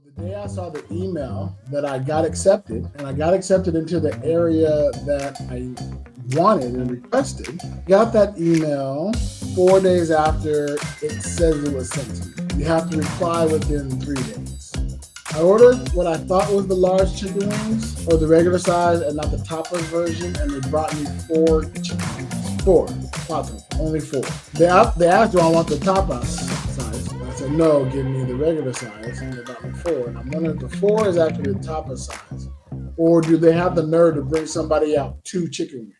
The day I saw the email that I got accepted, and I got accepted into the area that I wanted and requested, got that email 4 days after it says it was sent to me. You have to reply within 3 days. I ordered what I thought was the large chicken wings, or the regular size and not the Topper version, and they brought me 4 chicken wings. 4. Only 4. They asked, do I want the Topper size? And I said, no, give me the regular size. And they brought me 4. And I'm wondering if the 4 is actually the Topper size. Or do they have the nerve to bring somebody out 2 chicken wings?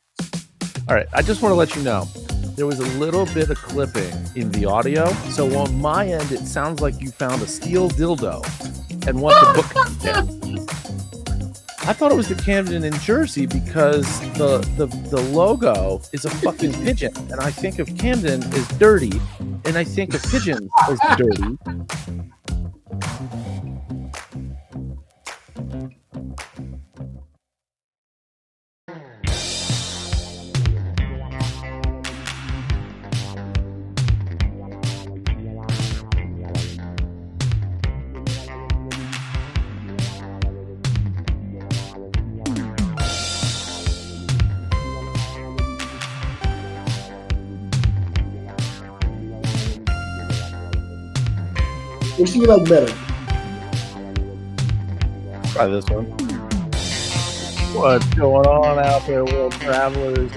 All right, I just want to let you know, there was a little bit of clipping in the audio. So on my end, it sounds like you found a steel dildo and want to book it. I thought it was the Camden in Jersey because the logo is a fucking pigeon. And I think of Camden as dirty. And I think of pigeons as dirty. Which do you like better? Try this one. What's going on out there, world travelers?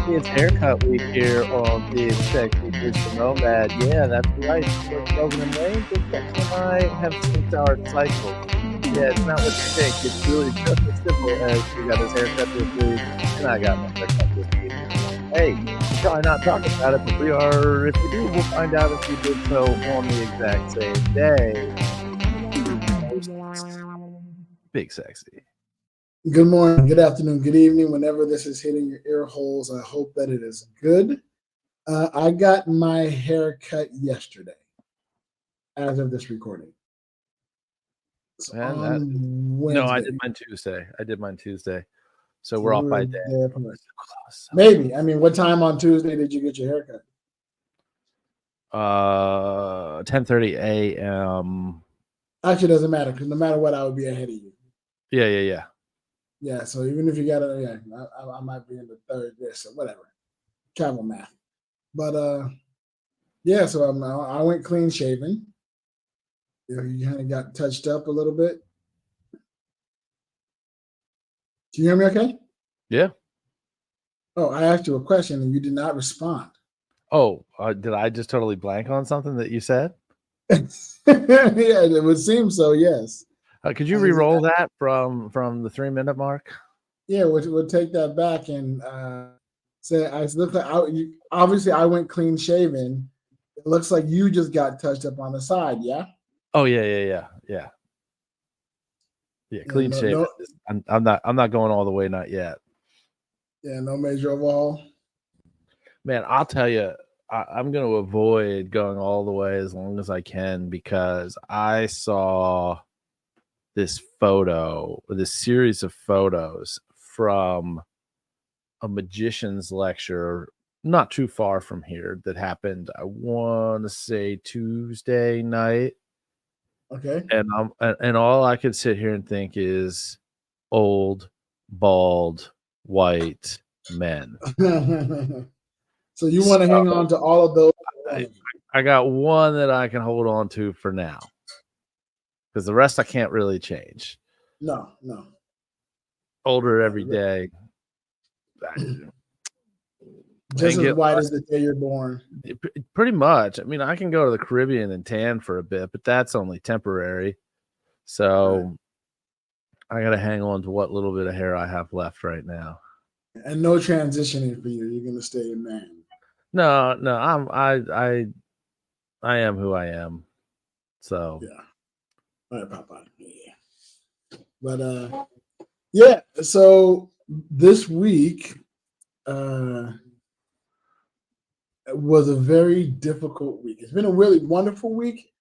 It's haircut week here on Big Sexy Digital Nomad. Yeah, that's right. Kelvin and Wayne, Big Sexy and I have 6-hour cycles. Yeah, it's not what you think. It's really just as simple as we got his haircut this week, and I got my haircut this week. Hey, we're probably not talking about it, but we are. If we do, we'll find out if we did so on the exact same day. Big Sexy. Good morning, good afternoon, good evening. Whenever this is hitting your ear holes, I hope that it is good. I got my hair cut yesterday, as of this recording. So no, I did mine Tuesday. So we're off by a day. Maybe. I mean, what time on Tuesday did you get your haircut? 10:30 a.m. Actually, it doesn't matter because no matter what, I would be ahead of you. Yeah. Yeah. So even if you got it, I might be in the third this or whatever. Travel math. But yeah. So I went clean shaven. You kind of got touched up a little bit. Can you hear me okay? Yeah. Oh, I asked you a question and you did not respond. Oh, did I just totally blank on something that you said? Yeah, it would seem so, yes. Could you re-roll that from the 3-minute mark? Yeah, we'll take that back and say I look like obviously I went clean shaven. It looks like you just got touched up on the side, yeah? Oh, yeah. Yeah, clean shaven. No, I'm not going all the way, not yet. Yeah, no major overhaul. Man, I'll tell you, I'm going to avoid going all the way as long as I can because I saw this series of photos from a magician's lecture not too far from here that happened, I want to say Tuesday night. Okay. And all I could sit here and think is old, bald, white men. So you want to hang on to all of those? I got one that I can hold on to for now. Because the rest I can't really change. No. Older every day. Just as white as the day you're born. Pretty much. I mean, I can go to the Caribbean and tan for a bit, but that's only temporary. So I got to hang on to what little bit of hair I have left right now. And no transitioning for you. You're going to stay a man. No. I am who I am. So yeah. All right, Papa. Yeah. But yeah. So this week was a very difficult week. It's been a really wonderful week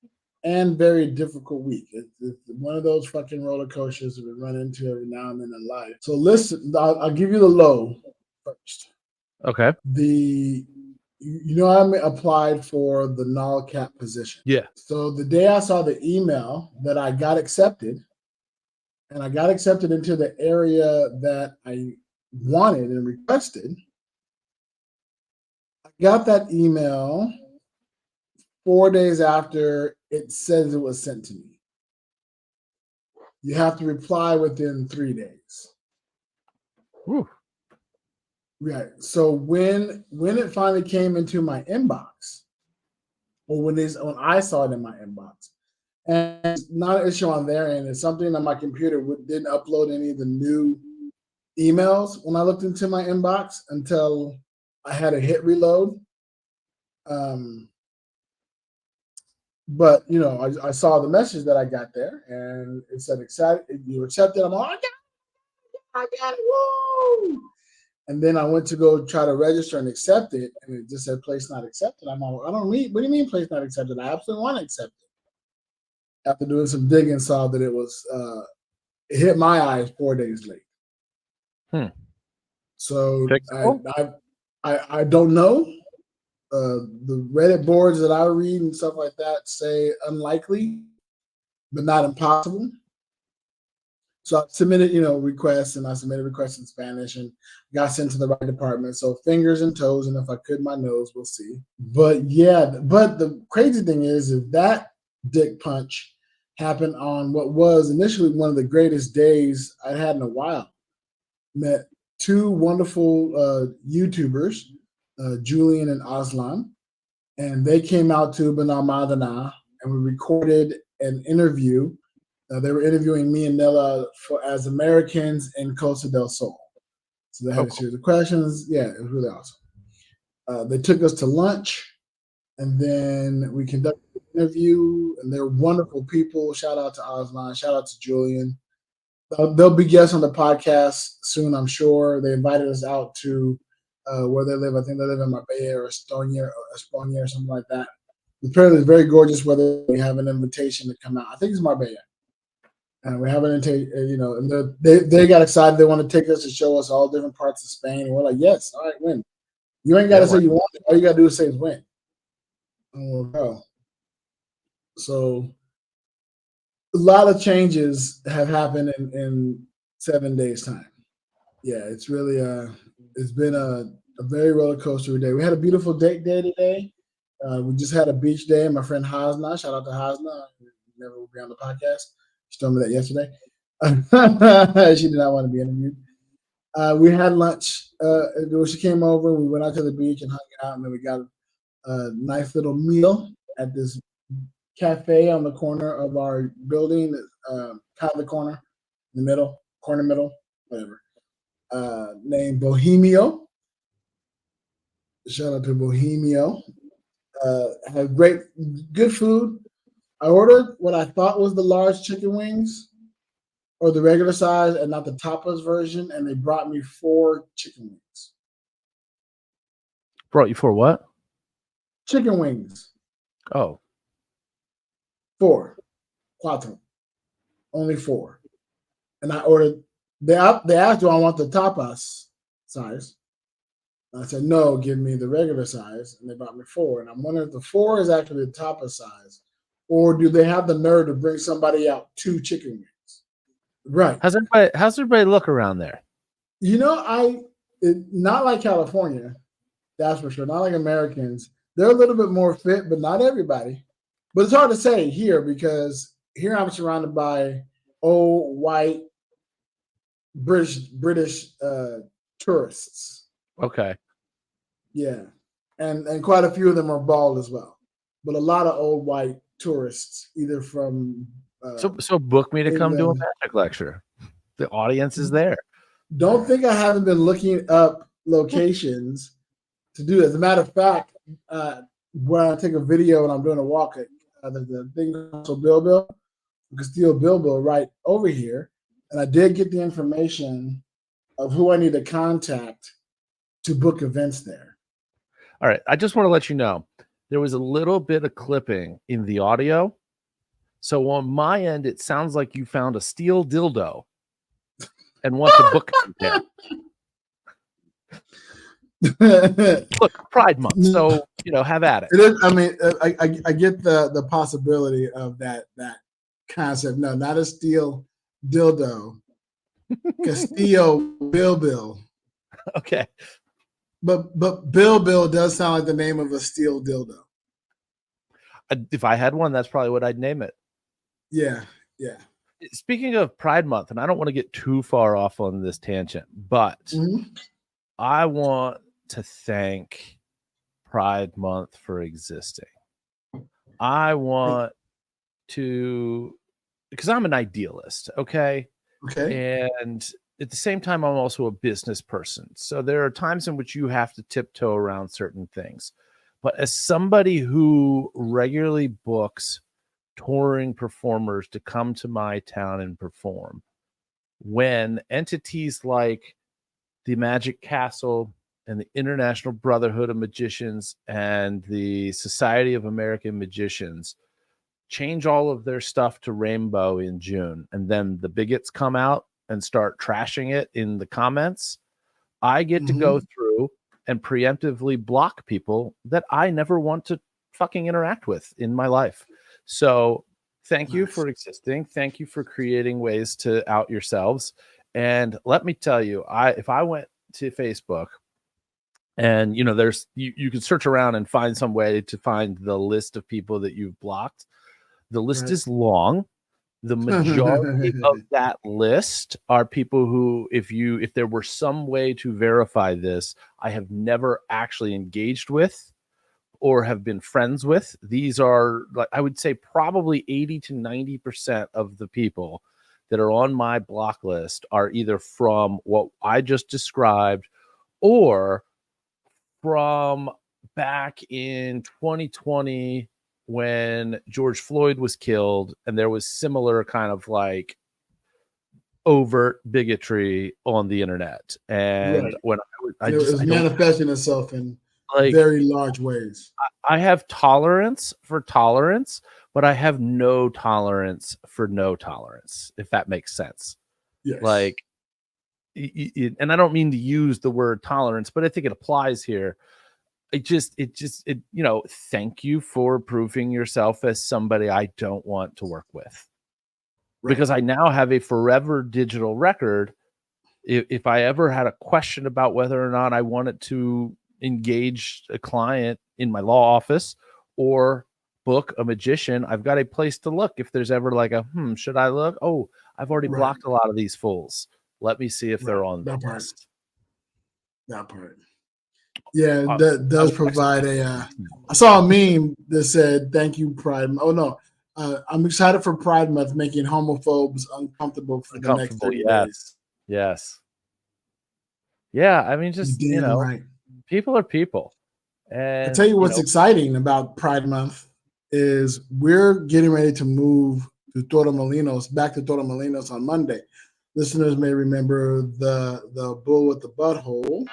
and very difficult week. It's one of those fucking roller coasters that we run into every now and then in life. So listen, I'll give you the low first. Okay. you know, I applied for the null cap position. Yeah. So the day I saw the email that I got accepted, and I got accepted into the area that I wanted and requested, I got that email 4 days after it says it was sent to me. You have to reply within 3 days. Whew. Right. So when it finally came into my inbox, or when I saw it in my inbox, and it's not an issue on their end, it's something that my computer didn't upload any of the new emails when I looked into my inbox until I had to hit reload. But you know, I saw the message that I got there, and it said you accepted. I'm like, I got it, woo! And then I went to go try to register and accept it, and it just said place not accepted. I'm like, what do you mean place not accepted? I absolutely want to accept it. After doing some digging, saw that it hit my eyes 4 days late. So I don't know. The Reddit boards that I read and stuff like that say unlikely, but not impossible. So I submitted, requests, and I submitted requests in Spanish and got sent to the right department. So fingers and toes, and if I could, my nose, we'll see. But yeah, but the crazy thing is that dick punch happened on what was initially one of the greatest days I'd had in a while. Met two wonderful YouTubers, Julian and Aslan, and they came out to Nomad, and we recorded an interview. They were interviewing me and Nella as Americans in Costa del Sol. So they had a series of questions. Yeah, it was really awesome. They took us to lunch, and then we conducted an interview, and they're wonderful people. Shout out to Aslan. Shout out to Julian. They'll be guests on the podcast soon, I'm sure. They invited us out to where they live. I think they live in Marbella or Estonia or something like that. Apparently, it's very gorgeous weather. We have an invitation to come out. I think it's Marbella. And we have an invitation, and they got excited. They want to take us to show us all different parts of Spain. And we're like, yes, all right, win. You ain't got to say you want it. All you got to do is say is win. And we'll go. So a lot of changes have happened in 7 days' time. Yeah, it's really it's been a very roller coaster day. We had a beautiful date day today. We just had a beach day. My friend Hasna, shout out to Hasna, never will be on the podcast. She told me that yesterday. She did not want to be interviewed. We had lunch. She came over. We went out to the beach and hung out, and then we got a nice little meal at this cafe on the corner of our building, kind of the corner, in the middle, whatever. Named Bohemio. Shout out to Bohemio. Had good food. I ordered what I thought was the large chicken wings, or the regular size, and not the tapas version, and they brought me 4 chicken wings. Brought you 4 what? Chicken wings. Oh. 4. Cuatro. Only 4. And I ordered, they asked, do I want the tapas size? And I said, no, give me the regular size. And they brought me 4. And I'm wondering if the 4 is actually the tapas size, or do they have the nerve to bring somebody out 2 chicken wings? Right. How's everybody look around there? Not like California, that's for sure. Not like Americans. They're a little bit more fit, but not everybody. But it's hard to say here, because here I'm surrounded by old white British tourists. Okay. Yeah, and quite a few of them are bald as well, but a lot of old white tourists, either from so book me to England. come do a magic lecture. The audience is there. Don't think I haven't been looking up locations to do this. As a matter of fact, when I take a video and I'm doing a walk at the thing called Bilbo, Castillo Bilbo, right over here, and I did get the information of who I need to contact to book events there. All right, I just want to let you know there was a little bit of clipping in the audio. So on my end, it sounds like you found a steel dildo and want to book it there. Look, Pride Month, so have at it. It is. I mean, I get the possibility of that concept. No, not a steel dildo, Castillo Bill. Okay, but Bill does sound like the name of a steel dildo. If I had one, that's probably what I'd name it. Yeah. Speaking of Pride Month, and I don't want to get too far off on this tangent, but I want to thank Pride Month for existing. I want to, because I'm an idealist, okay? And at the same time, I'm also a business person. So there are times in which you have to tiptoe around certain things. But as somebody who regularly books touring performers to come to my town and perform, when entities like the Magic Castle and the International Brotherhood of Magicians and the Society of American Magicians change all of their stuff to rainbow in June, and then the bigots come out and start trashing it in the comments, I get to go through and preemptively block people that I never want to fucking interact with in my life. So thank you for existing. Thank you for creating ways to out yourselves. And let me tell you, if I went to Facebook and there's you can search around and find some way to find the list of people that you've blocked. The list is long. The majority of that list are people who, if there were some way to verify this, I have never actually engaged with or have been friends with. These are, like, I would say probably 80 to 90% of the people that are on my block list are either from what I just described or from back in 2020 when George Floyd was killed and there was similar kind of like overt bigotry on the internet. And when I was manifesting itself in very large ways. I have tolerance for tolerance, but I have no tolerance for no tolerance, if that makes sense. Yes. Like, and I don't mean to use the word tolerance, but I think it applies here. Thank you for proving yourself as somebody I don't want to work with. Because I now have a forever digital record. If I ever had a question about whether or not I wanted to engage a client in my law office or book a magician, I've got a place to look. If there's ever like should I look? Oh, I've already blocked a lot of these fools. Let me see if they're on the list. That part. Yeah, that does provide I saw a meme that said, "Thank you, Pride." Oh no, I'm excited for Pride Month, making homophobes uncomfortable for the next 30 days. Yes. Yeah, I mean, just people are people. And I tell you what's exciting about Pride Month is we're getting ready to move to Torremolinos, back to Torremolinos on Monday. Listeners may remember the bull with the butthole.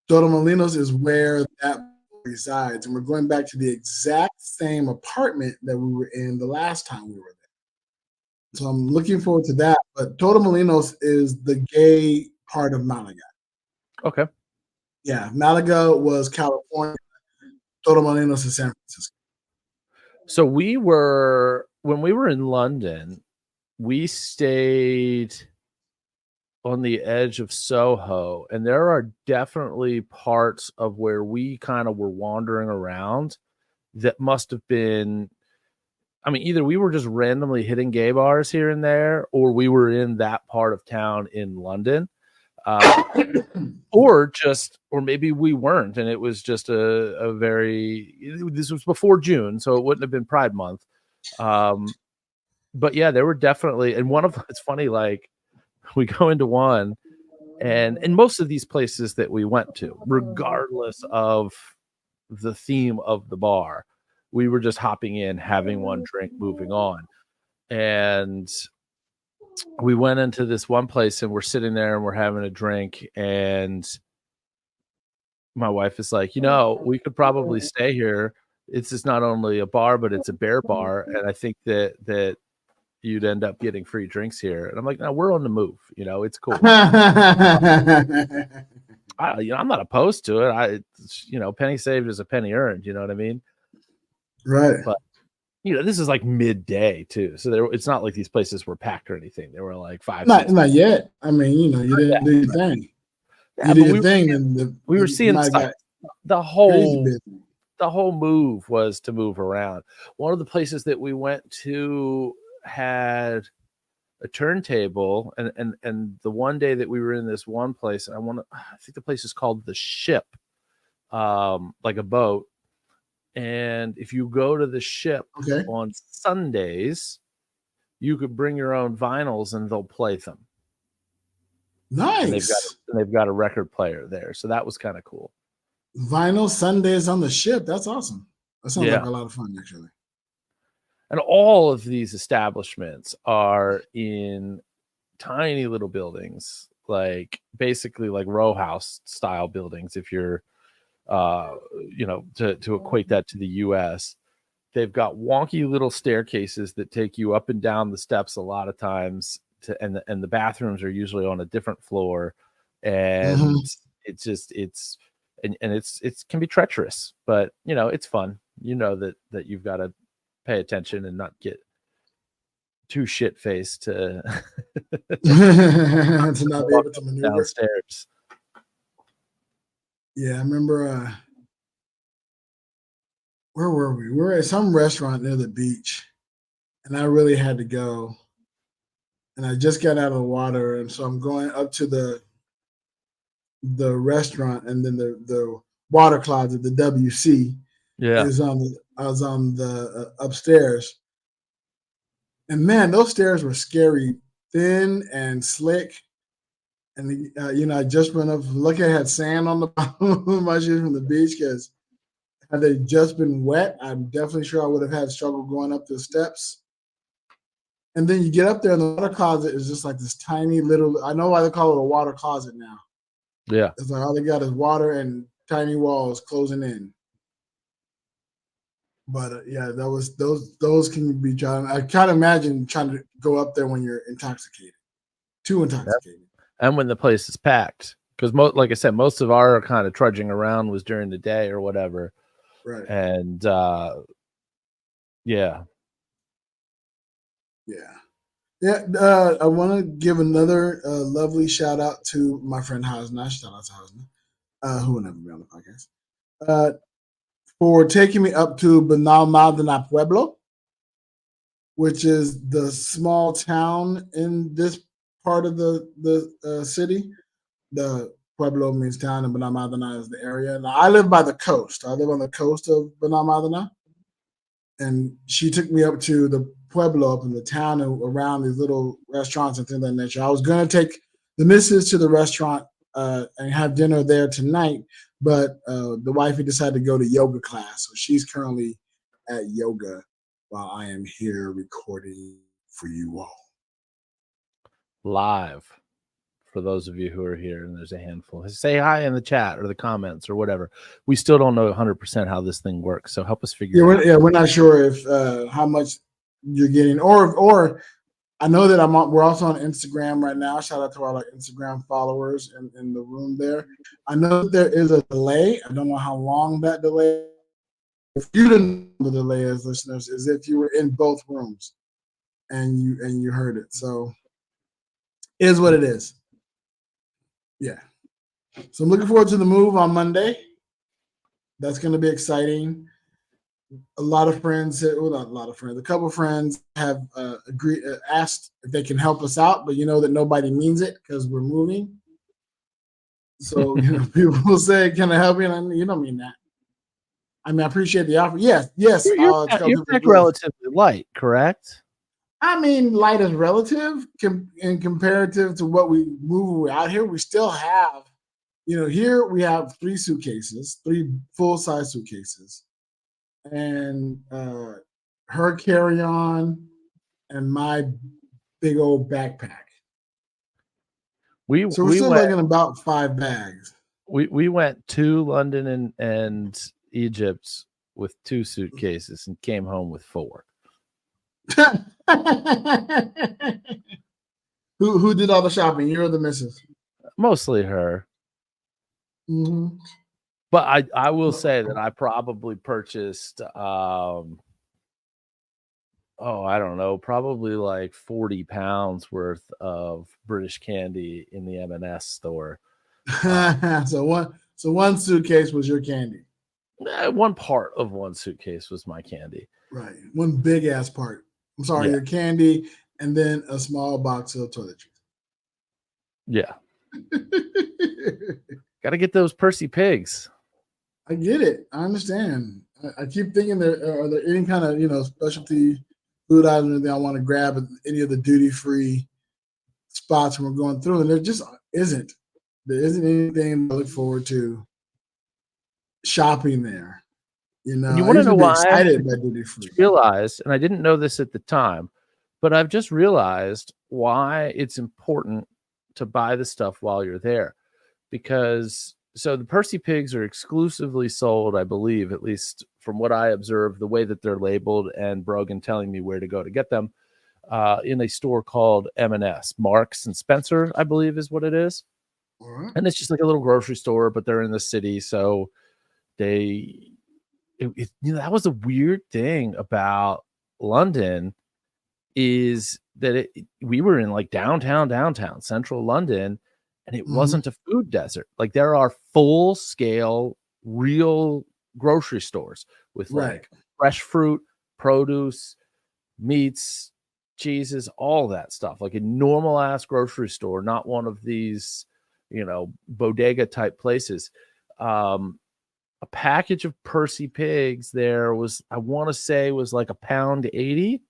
Torremolinos is where that resides, and we're going back to the exact same apartment that we were in the last time we were there. So I'm looking forward to that. But Torremolinos is the gay part of Malaga. Okay. Yeah, Malaga was California. Torremolinos is San Francisco. So when we were in London, we stayed on the edge of Soho, and there are definitely parts of where we kind of were wandering around that must have been, I mean, either we were just randomly hitting gay bars here and there, or we were in that part of town in London, or maybe we weren't, and it was just this was before June, so it wouldn't have been Pride Month. But yeah, there were definitely, and it's funny, like, we go into one, and in most of these places that we went to, regardless of the theme of the bar, we were just hopping in, having one drink, moving on. And we went into this one place and we're sitting there and we're having a drink, and my wife is like, we could probably stay here. It's just not only a bar, but it's a bear bar. And I think that you'd end up getting free drinks here. And I'm like, no, we're on the move. It's cool. I'm not opposed to it. Penny saved is a penny earned. You know what I mean? Right. But this is like midday too, so it's not like these places were packed or anything. There were like 5. Not yet. I mean, you didn't do your thing. Yeah, you did your thing, and we were seeing the whole move was to move around. One of the places that we went to had a turntable, and the one day that we were in this one place, I think the place is called The Ship, like a boat. And if you go to The Ship on Sundays, you could bring your own vinyls and they'll play them. Nice. And they've got a record player there, so that was kind of cool. Vinyl Sundays on The Ship. That's awesome. That sounds like a lot of fun, actually. And all of these establishments are in tiny little buildings, like basically like row house style buildings. If you're, to equate that to the U.S., they've got wonky little staircases that take you up and down the steps a lot of times. And the bathrooms are usually on a different floor, and it can be treacherous, but it's fun. That you've got to pay attention and not get too shit faced to to not be able to maneuver downstairs. Yeah, I remember. Where were we? We were at some restaurant near the beach, and I really had to go. And I just got out of the water, and so I'm going up to the restaurant, and then the water closet, the WC, is on the. I was on the upstairs, and man, those stairs were scary, thin and slick. And I just went up. Lucky I had sand on the bottom of my shoes from the beach, because had they just been wet, I'm definitely sure I would have had struggle going up the steps. And then you get up there, and the water closet is just like this tiny little. I know why they call it a water closet now. Yeah, it's like all they got is water and tiny walls closing in. But that was those can be trying. I can't imagine trying to go up there when you're intoxicated, too intoxicated, and when the place is packed. Because like I said, most of our kind of trudging around was during the day or whatever, right? And I want to give another lovely shout out to my friend Hasna. Shout out to Hasna, who will never be on the podcast, for taking me up to Benalmádena Pueblo, which is the small town in this part of the city. The Pueblo means town, and Benalmádena is the area. Now, I live by the coast. I live on the coast of Benalmádena, and she took me up to the Pueblo, up in the town, and around these little restaurants and things of that nature. I was going to take the missus to the restaurant and have dinner there tonight, but the wifey decided to go to yoga class, so she's currently at yoga while I am here recording for you all live. For those of you who are here, and there's a handful, say hi in the chat or the comments or whatever. We still don't know 100% how this thing works, so help us figure it out. We're not sure if how much you're getting, or I know that we're also on Instagram right now. Shout out to all our Instagram followers in the room there. I know that there is a delay. I don't know how long that delay. If you didn't know the delay is, listeners, is if you were in both rooms and you heard it. So it is what it is. Yeah. So I'm looking forward to the move on Monday. That's going to be exciting. A lot of friends, well, not a lot of friends, a couple of friends have asked if they can help us out, but you know that nobody means it because we're moving. So people will say, "Can I help you?" And you don't mean that. I mean, I appreciate the offer. Yes. You're relatively light, correct? I mean, light is relative in comparative to what we move out here. We still have, here we have 3 suitcases, 3 full-size suitcases, and her carry-on and my big old backpack. So we're still looking about 5 bags. We went to London and Egypt with 2 suitcases and came home with 4. Who did all the shopping? You or the missus? Mostly her. Mm-hmm. But I will say that I probably purchased I don't know, probably like 40 pounds worth of British candy in the M&S store. So one suitcase was your candy. One part of one suitcase was my candy. Right. One big ass part. I'm sorry, your candy, and then a small box of toiletries. Yeah. Got to get those Percy pigs. I get it. I understand. I keep thinking are there any kind of specialty food items that I want to grab at any of the duty-free spots when we're going through, and there just isn't. There isn't anything to look forward to shopping there. You want to know why? Excited by duty-free. Realized, and I didn't know this at the time, but I've just realized why it's important to buy the stuff while you're there, because the Percy pigs are exclusively sold, I believe, at least from what I observed, the way that they're labeled and Brogan telling me where to go to get them, in a store called M&S, Marks and Spencer, I believe is what it is. Right. And it's just like a little grocery store, but they're in the city. So that was a weird thing about London, is that we were in like downtown central London, and it wasn't a food desert. Like there are full scale real grocery stores with like fresh fruit, produce, meats, cheeses, all that stuff, like a normal ass grocery store, not one of these, bodega type places. A package of Percy pigs there was, I want to say, was like £1.80,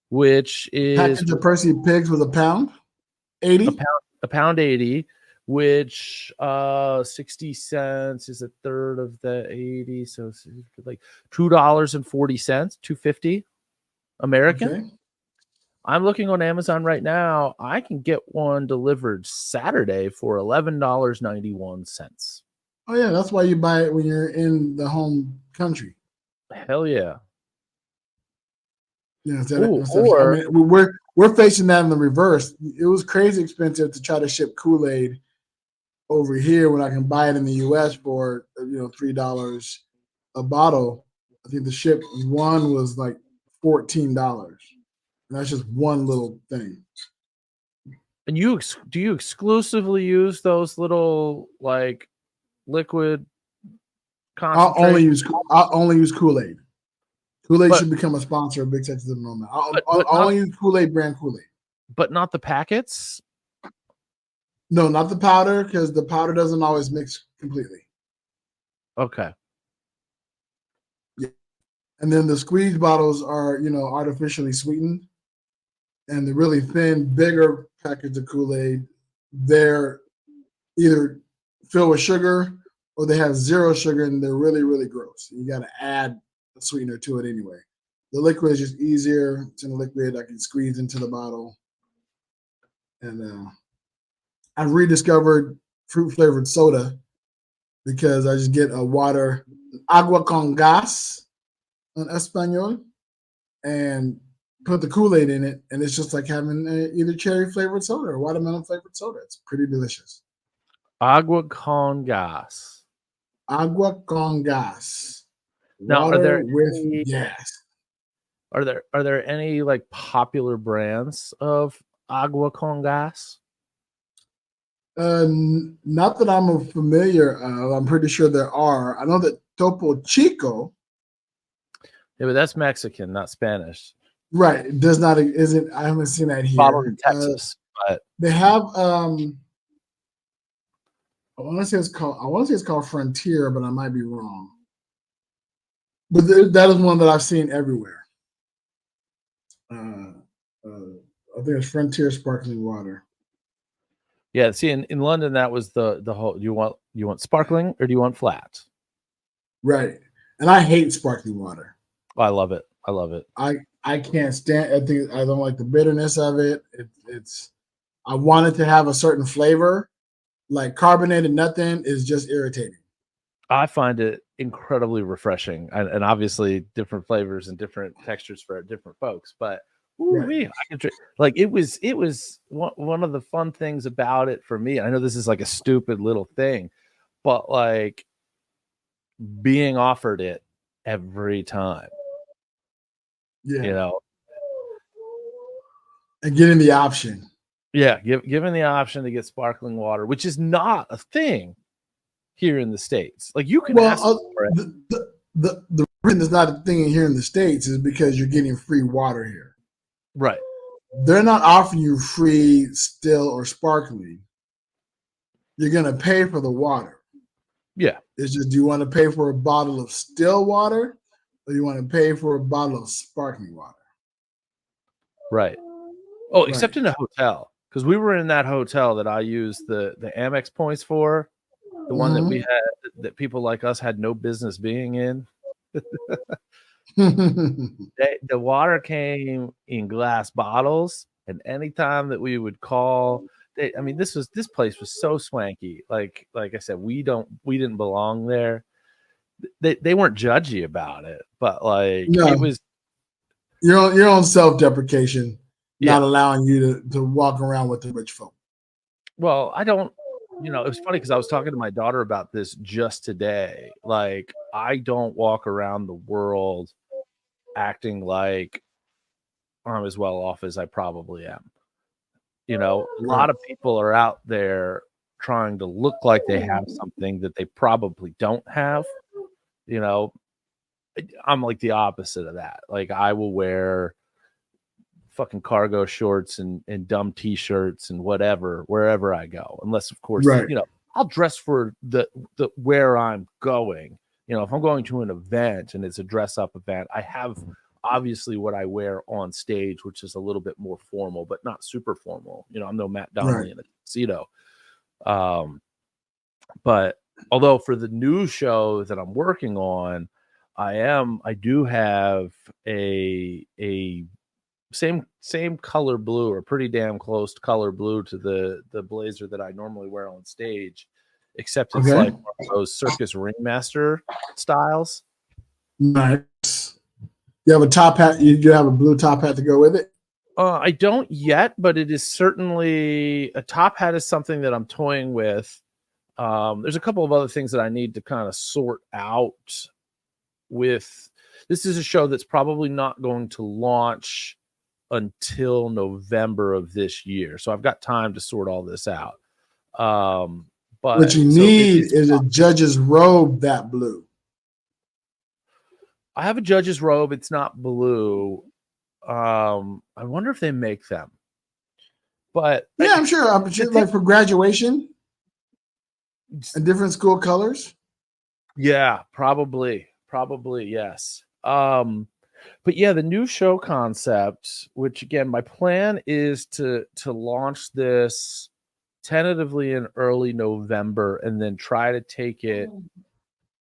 which is package of Percy pigs with £1.80. £1.80, which 60 cents is a third of the 80, so it's like $2.40, $2.50 American. Okay. I'm looking on Amazon right now. I can get one delivered Saturday for $11.91. Oh yeah, that's why you buy it when you're in the home country. Hell yeah. Yeah, we're facing that in the reverse. It was crazy expensive to try to ship Kool-Aid over here when I can buy it in the US for $3 a bottle. I think the ship one was like $14. And that's just one little thing. And do you exclusively use those little like liquid concentrate? I'll only use Kool-Aid. Kool-Aid should become a sponsor of Big Sexy Nomad. I'll only use Kool-Aid brand Kool-Aid. But not the packets? No, not the powder, because the powder doesn't always mix completely. Okay. Yeah. And then the squeeze bottles are, artificially sweetened. And the really thin, bigger package of Kool-Aid, they're either filled with sugar or they have zero sugar, and they're really, really gross. You got to add a sweetener to it anyway. The liquid is just easier. It's in the liquid. I can squeeze into the bottle. And I've rediscovered fruit-flavored soda because I just get a water, agua con gas in Espanol, and put the Kool-Aid in it, and it's just like having either cherry-flavored soda or watermelon-flavored soda. It's pretty delicious. Agua con gas. Agua con gas. Now, water with gas. Are there any like popular brands of agua con gas? Not that I'm familiar of. I'm pretty sure there are. I know that Topo Chico. Yeah, but that's Mexican, not Spanish. Right. It does not. Isn't. I haven't seen that here. Bottled in Texas, but they have. I want to say it's called Frontier, but I might be wrong. But that is one that I've seen everywhere. I think it's Frontier sparkling water. Yeah, see, in London, that was the whole. You want sparkling or do you want flat? Right, and I hate sparkling water. Oh, I love it. I love it. I can't stand. I don't like the bitterness of it. It's. I want it to have a certain flavor. Like carbonated nothing is just irritating. I find it incredibly refreshing, and obviously different flavors and different textures for different folks. But Ooh-wee, I can drink. Like it was one of the fun things about it for me. I know this is like a stupid little thing, but like being offered it every time, Yeah. you know. And getting the option. Yeah, given the option to get sparkling water, which is not a thing here in the States. Like you can ask for it. The reason it's not a thing here in the States is because you're getting free water here. Right. They're not offering you free still or sparkling. You're going to pay for the water. Yeah. It's just, do you want to pay for a bottle of still water or you want to pay for a bottle of sparkling water? Right. Oh, except in a hotel. Because we were in that hotel that I used the Amex points for, the one that we had, that people like us had no business being in. The water came in glass bottles, and anytime that we would call, this place was so swanky. Like I said, we didn't belong there. They weren't judgy about it, but it was your own self-deprecation, not allowing you to walk around with the rich folk. Well, I don't, it was funny because I was talking to my daughter about this just today. Like, I don't walk around the world acting like I'm as well off as I probably am. A lot of people are out there trying to look like they have something that they probably don't have. I'm like the opposite of that. Like, I will wear fucking cargo shorts and dumb t-shirts and whatever wherever I go, unless of course I'll dress for the where I'm going. If I'm going to an event and it's a dress up event, I have obviously what I wear on stage, which is a little bit more formal but not super formal. I'm no Matt Donnelly in a tuxedo. But although for the new show that I'm working on, I do have a same color blue, or pretty damn close to color blue to the blazer that I normally wear on stage, except it's like one of those circus ringmaster styles. Nice. You have a top hat. You have a blue top hat to go with it? I don't yet, but it is certainly a top hat is something that I'm toying with. There's a couple of other things that I need to kind of sort out with. This is a show that's probably not going to launch until November of this year. So I've got time to sort all this out. But what you need is a judge's robe that blue. I have a judge's robe. It's not blue. I wonder if they make them. But yeah, I'm sure. Like for graduation and different school colors. Yeah, probably, yes. But yeah, the new show concept, which again, my plan is to launch this tentatively in early November and then try to take it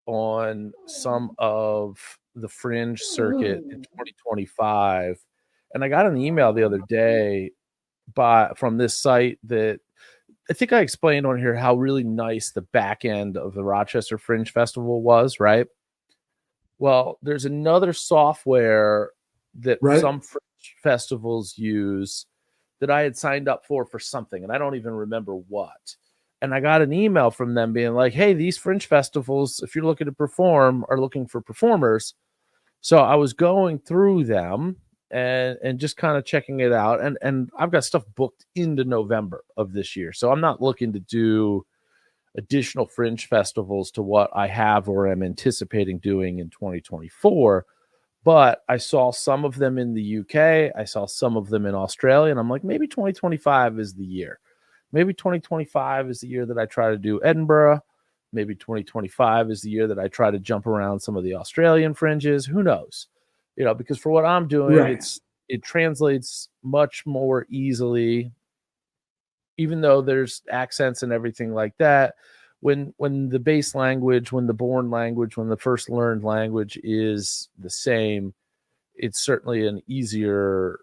on some of the fringe circuit in 2025. And I got an email the other day from this site that I think I explained on here how really nice the back end of the Rochester Fringe Festival was, right? Well, there's another software that some fringe festivals use that I had signed up for something, and I don't even remember what. And I got an email from them being like, hey, these fringe festivals, if you're looking to perform, are looking for performers. So I was going through them and just kind of checking it out. And I've got stuff booked into November of this year. So I'm not looking to do additional fringe festivals to what I have or am anticipating doing in 2024. But I saw some of them in the UK. I saw some of them in Australia. And I'm like, maybe 2025 is the year. Maybe 2025 is the year that I try to do Edinburgh. Maybe 2025 is the year that I try to jump around some of the Australian fringes. Who knows? Because for what I'm doing, it translates much more easily, even though there's accents and everything like that. When the base language, when the born language, when the first learned language is the same, it's certainly an easier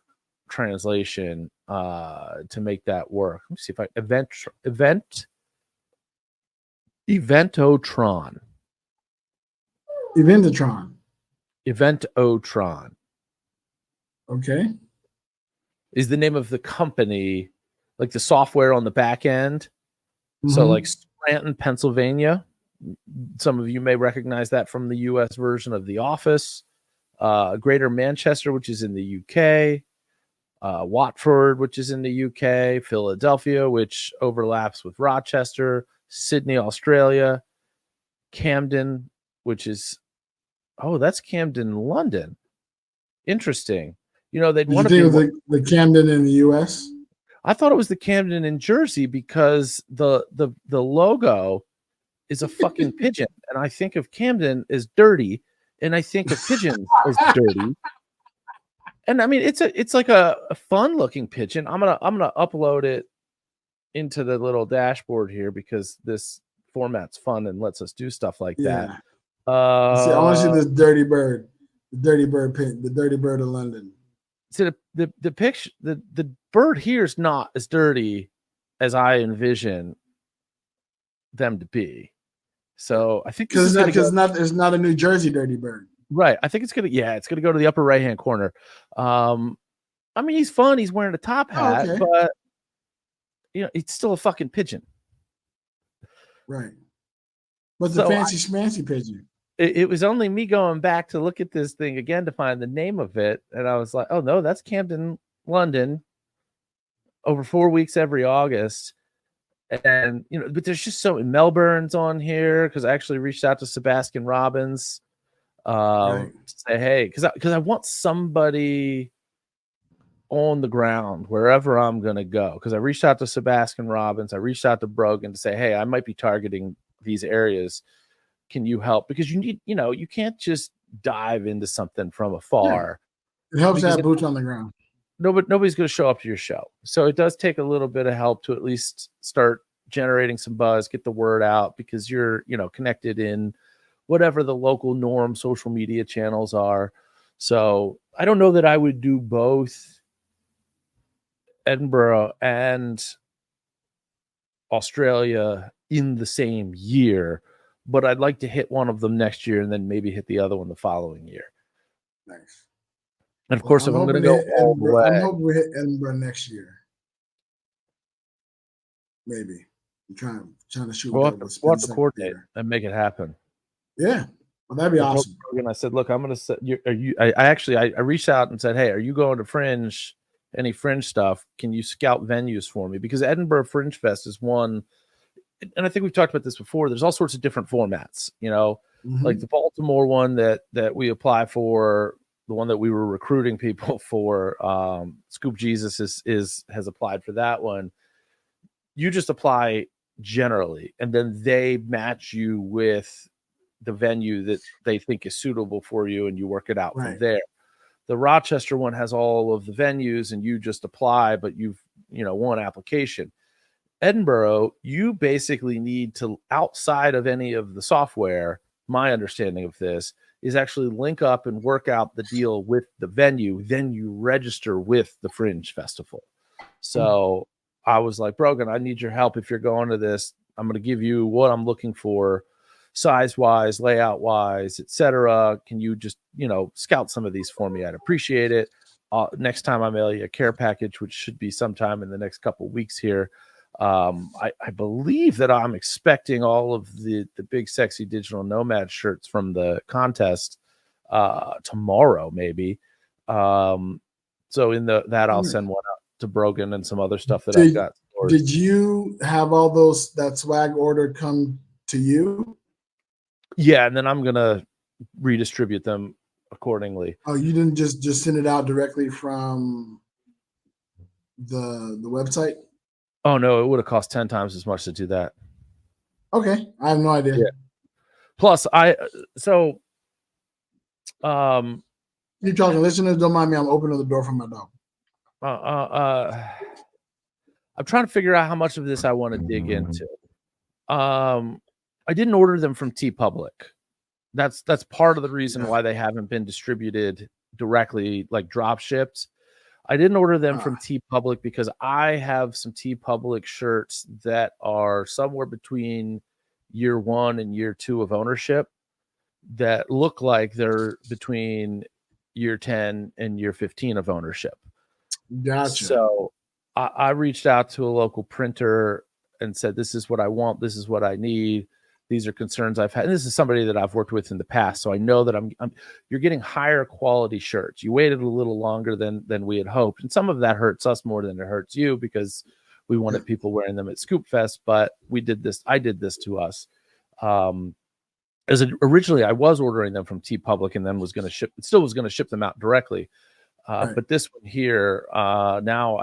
translation to make that work. Let me see if I Eventotron. Eventotron. Eventotron. Okay. is the name of the company, like the software on the back end. So like Scranton, Pennsylvania. Some of you may recognize that from the US version of The Office. Greater Manchester, which is in the UK. Watford, which is in the UK. Philadelphia, which overlaps with Rochester. Sydney, Australia. Camden, which is, that's Camden, London. Interesting. You know, they'd want to be the Camden in the US. I thought it was the Camden in Jersey because the logo is a fucking pigeon, and I think of Camden as dirty, and I think of pigeons as dirty. And I mean, it's like a fun looking pigeon. I'm gonna upload it into the little dashboard here because this format's fun and lets us do stuff like that. See, I want to see this dirty bird, the dirty bird of London. So the picture, the bird here is not as dirty as I envision them to be. So I think because it's not a New Jersey dirty bird, right? I think it's gonna go to the upper right hand corner. I mean, he's fun. He's wearing a top hat, but you know, it's still a fucking pigeon, right? But the fancy schmancy pigeon. It was only me going back to look at this thing again to find the name of it, and I was like, oh no, that's Camden, London. Over 4 weeks every August. And you know, but there's just so Melbourne's on here because I actually reached out to Sebastian Robbins to say, hey, because I want somebody on the ground wherever I'm gonna go. Because I reached out to Sebastian Robbins, I reached out to Brogan to say, hey, I might be targeting these areas. Can you help? Because you need, you know, you can't just dive into something from afar. It helps to have boots on the ground. Nobody's going to show up to your show. So it does take a little bit of help to at least start generating some buzz, get the word out, because you're, you know, connected in whatever the local norm social media channels are. So I don't know that I would do both Edinburgh and Australia in the same year, but I'd like to hit one of them next year and then maybe hit the other one the following year. Nice. And of course, if I'm going to go all the way, I'm hoping we hit Edinburgh next year. Maybe. I'm trying to shoot. We'll have to coordinate and make it happen. Yeah, well, that'd be awesome. And I said, look, I'm going to set you. Are you? I reached out and said, hey, are you going to Fringe? Any Fringe stuff? Can you scout venues for me? Because Edinburgh Fringe Fest is one, and I think we've talked about this before. There's all sorts of different formats. You know, like the Baltimore one that we apply for. The one that we were recruiting people for, Scoop Jesus has applied for that one. You just apply generally, and then they match you with the venue that they think is suitable for you, and you work it out from there. The Rochester one has all of the venues, and you just apply, but you've, you know, one application. Edinburgh, you basically need to, outside of any of the software, my understanding of this, is actually link up and work out the deal with the venue. Then you register with the Fringe Festival. So I was like, Brogan, I need your help. If you're going to this, I'm going to give you what I'm looking for, size wise, layout wise, etc. Can you just, you know, scout some of these for me? I'd appreciate it. Next time I mail you a care package, which should be sometime in the next couple of weeks here. I believe that I'm expecting all of the big sexy digital nomad shirts from the contest tomorrow, maybe. So in that I'll send one out to Brogan and some other stuff that I've got stored. Did you have all that swag ordered come to you? Yeah, and then I'm gonna redistribute them accordingly. Oh, you didn't just send it out directly from the website? Oh no, it would have cost 10 times as much to do that. Okay, I have no idea. Yeah. Plus, keep talking. Listeners, don't mind me. I'm opening the door for my dog. I'm trying to figure out how much of this I want to dig into. I didn't order them from TeePublic. That's part of the reason why they haven't been distributed directly, like drop shipped. I didn't order them from TeePublic because I have some TeePublic shirts that are somewhere between year 1 and year 2 of ownership that look like they're between year 10 and year 15 of ownership. Gotcha. So I reached out to a local printer and said, this is what I want. This is what I need. These are concerns I've had. And this is somebody that I've worked with in the past. So I know that you're getting higher quality shirts. You waited a little longer than we had hoped. And some of that hurts us more than it hurts you, because we wanted people wearing them at Scoop Fest, but I did this to us. Originally I was ordering them from TeePublic and then was going to ship them out directly. But this one here, now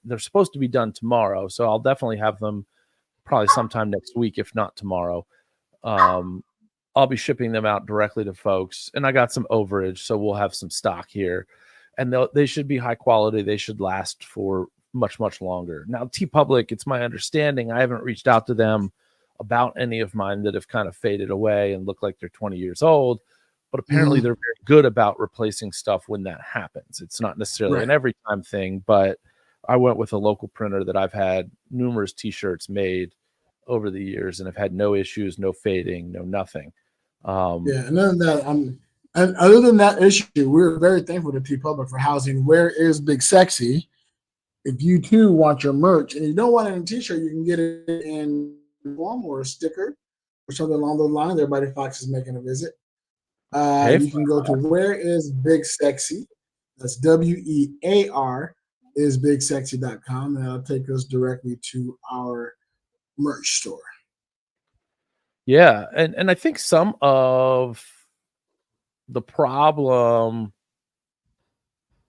they're supposed to be done tomorrow. So I'll definitely have them probably sometime next week, if not tomorrow. I'll be shipping them out directly to folks, and I got some overage, so we'll have some stock here, and they should be high quality. They should last for much, much longer. Now, TeePublic, it's my understanding, I haven't reached out to them about any of mine that have kind of faded away and look like they're 20 years old, but apparently they're very good about replacing stuff when that happens. It's not necessarily an every time thing, but I went with a local printer that I've had numerous t-shirts made over the years and have had no issues, no fading, no nothing. And other than that issue, we're very thankful to TeePublic for housing Where Is Big Sexy. If you too want your merch and you don't want it in a t-shirt, you can get it in form or a sticker or something along those lines. Everybody Fox is making a visit. You can go to Where Is Big Sexy. That's WEAR is bigsexy.com, and that'll take us directly to our merch store. Yeah, and I think some of the problem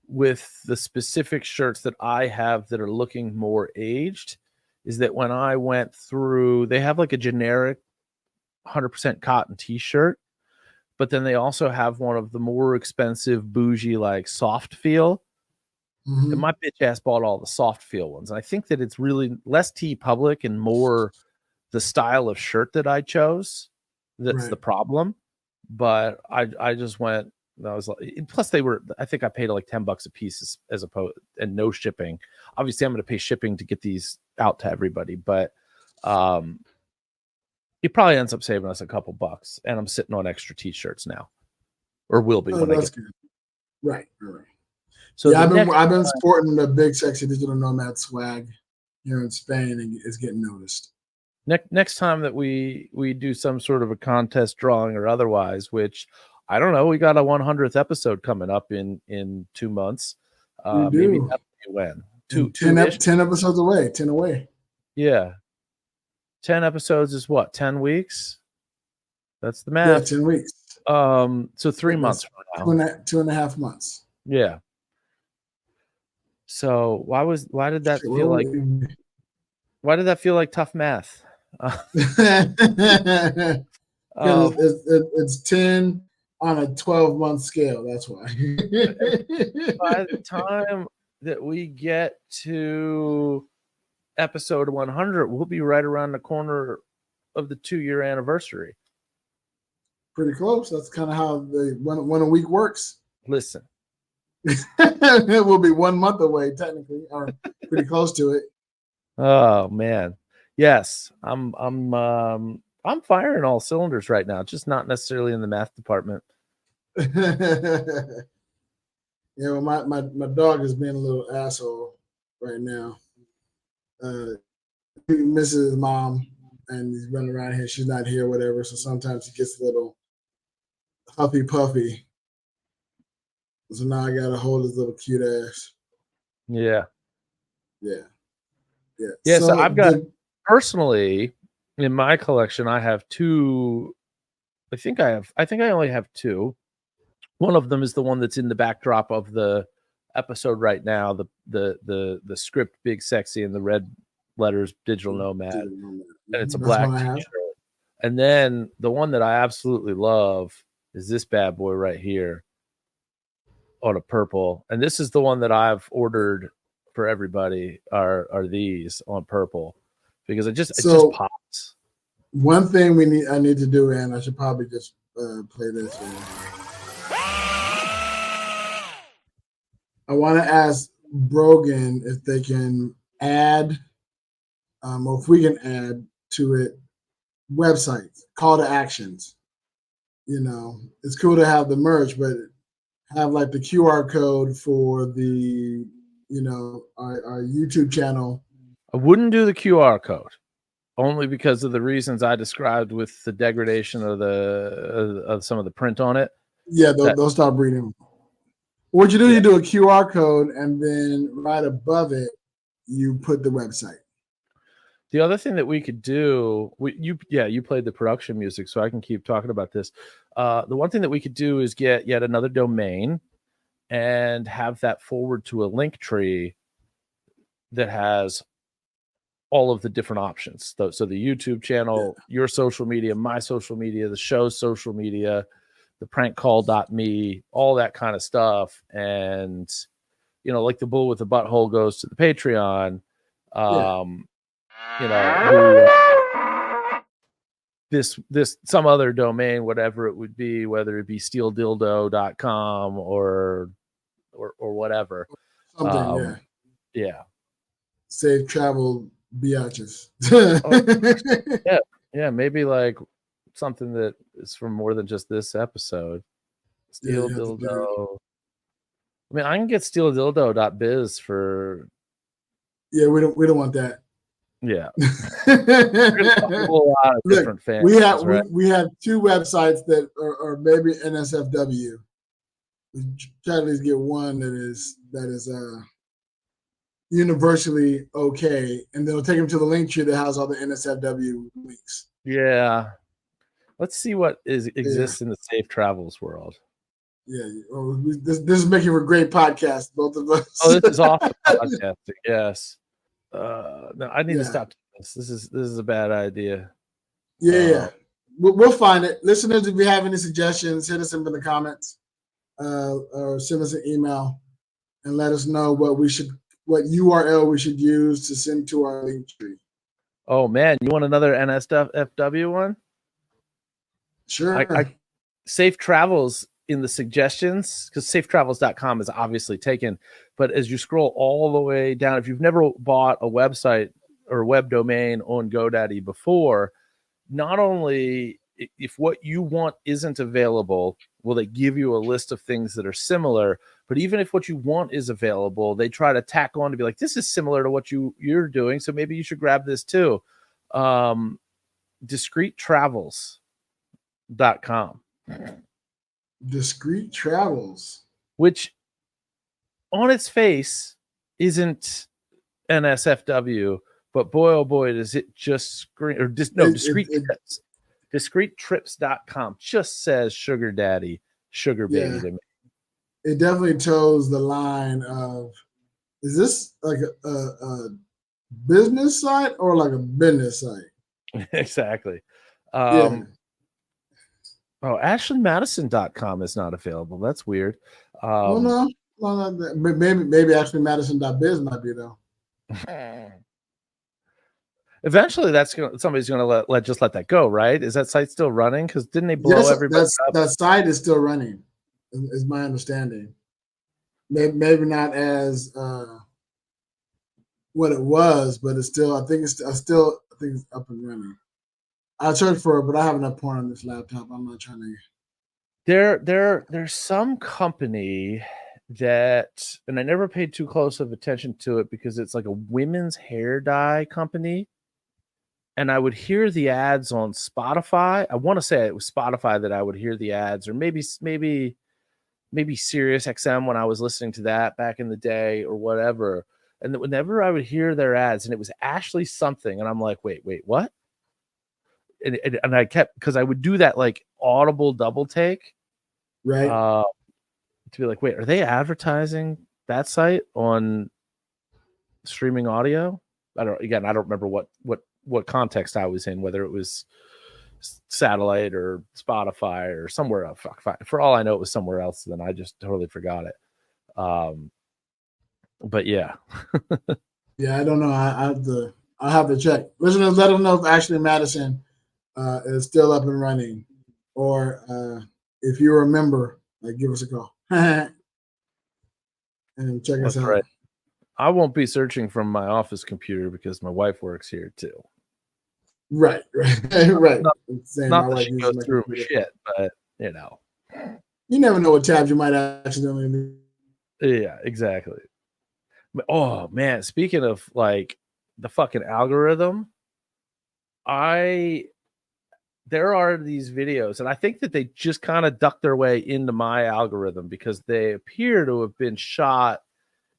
with the specific shirts that I have that are looking more aged is that when I went through, they have like a generic 100% cotton t-shirt, but then they also have one of the more expensive bougie like soft feel. And my bitch ass bought all the soft feel ones. And I think that it's really less TeePublic and more the style of shirt that I chose that's the problem. But I just went, I was like, plus I think I paid like $10 a piece as opposed, and no shipping. Obviously I'm going to pay shipping to get these out to everybody, but it probably ends up saving us a couple bucks, and I'm sitting on extra t-shirts now, or will be when I get good. Right. So I've been sporting the Big Sexy Digital Nomad swag here in Spain, and it's getting noticed. Next time that we do some sort of a contest drawing or otherwise, which I don't know, we got a 100th episode coming up in 2 months. Maybe that'll be when 10 episodes away, 10 away. Yeah, 10 episodes is what, 10 weeks? That's the math. Yeah, 10 weeks. So 3 months from now. 2.5 months. Yeah. So why did that feel like? Why did that feel like tough math? It's 10 on a 12-month scale. That's why. By the time that we get to episode 100, we'll be right around the corner of the 2-year anniversary. Pretty close. That's kind of how when a week works. Listen. It will be 1 month away, technically, or pretty close to it. Oh man, yes, I'm firing all cylinders right now, just not necessarily in the math department. Well, my dog is being a little asshole right now. He misses his mom, and he's running around here. She's not here, whatever. So sometimes he gets a little huffy puffy. So now I gotta hold his little cute ass. Yeah. So I've got personally in my collection, I have two. I think I only have two. One of them is the one that's in the backdrop of the episode right now. The script Big Sexy and the red letters Digital Nomad, and it's a black t-shirt. And then the one that I absolutely love is this bad boy right here on a purple, and this is the one that I've ordered for everybody are these on purple, because it just pops. One thing I need to do, and I should probably just play this here. I want to ask Brogan if they can add, or if we can add to it, websites, call to actions. It's cool to have the merch, but have like the QR code for the our YouTube channel. I wouldn't do the QR code only because of the reasons I described with the degradation of some of the print on it. Yeah, they'll start breeding. What you do, you do a QR code, and then right above it, you put the website. The other thing that we could do, you played the production music, so I can keep talking about this. The one thing that we could do is get yet another domain and have that forward to a link tree that has all of the different options. So the YouTube channel, your social media, my social media, the show's social media, the prankcall.me, all that kind of stuff. And, like the bull with the butthole goes to the Patreon. This some other domain, whatever it would be, whether it be stealdildo.com or whatever. Something, yeah. Safe travel biatches. Yeah, maybe like something that is from more than just this episode. Steel dildo. I mean, I can get stealdildo.biz for. Yeah, we don't want that. Yeah, a whole lot of different fans. We have two websites that are maybe NSFW. We try to at least get one that is universally okay, and they'll take them to the link tree that has all the NSFW links. Yeah, let's see what exists in the safe travels world. Yeah, this is making for a great podcast, both of us. Oh, this is awesome podcasting. Yes. No, I need to stop this. This is a bad idea. Yeah. We'll find it. Listeners, if you have any suggestions, hit us in the comments, or send us an email and let us know what URL we should use to send to our link tree. Oh man, you want another NSFW one? Sure. Safe travels in the suggestions, because safetravels.com is obviously taken, but as you scroll all the way down, if you've never bought a website or web domain on GoDaddy before, not only if what you want isn't available, will they give you a list of things that are similar, but even if what you want is available, they try to tack on to be like, this is similar to what you're doing, so maybe you should grab this too. Discreettravels.com. Discreet Travels, which on its face isn't NSFW, but boy oh boy does it just scream, or discreet trips. Discreettrips.com just says sugar daddy, sugar baby to me. It definitely toes the line of, is this like a business site or like a business site? Exactly. Oh, AshleyMadison.com is not available. That's weird. No, maybe AshleyMadison.biz might be though. Eventually, somebody's going to let that go, right? Is that site still running? Because didn't they blow everybody up? That site is still running, is my understanding. Maybe not as what it was, but it's still. I think it's up and running. I'll search for it, but I have enough porn on this laptop. I'm not trying to. There's some company that, and I never paid too close of attention to it because it's like a women's hair dye company, and I would hear the ads on Spotify. I want to say it was Spotify that I would hear the ads, or maybe Sirius XM when I was listening to that back in the day or whatever. And whenever I would hear their ads, and it was Ashley something, and I'm like, wait, what? And I kept, because I would do that like audible double take, right? To be like, wait, are they advertising that site on streaming audio? I don't remember what context I was in, whether it was satellite or Spotify or somewhere else. For all I know, it was somewhere else. Then I just totally forgot it. But yeah, yeah, I don't know. I have to check. Listeners, let them know if Ashley Madison is still up and running, or if you remember, give us a call and check us out. Right. I won't be searching from my office computer because my wife works here too. Right. Not that she goes through shit, but you never know what tabs you might accidentally. Yeah, exactly. Oh man, speaking of like the fucking algorithm, there are these videos, and I think that they just kind of duck their way into my algorithm because they appear to have been shot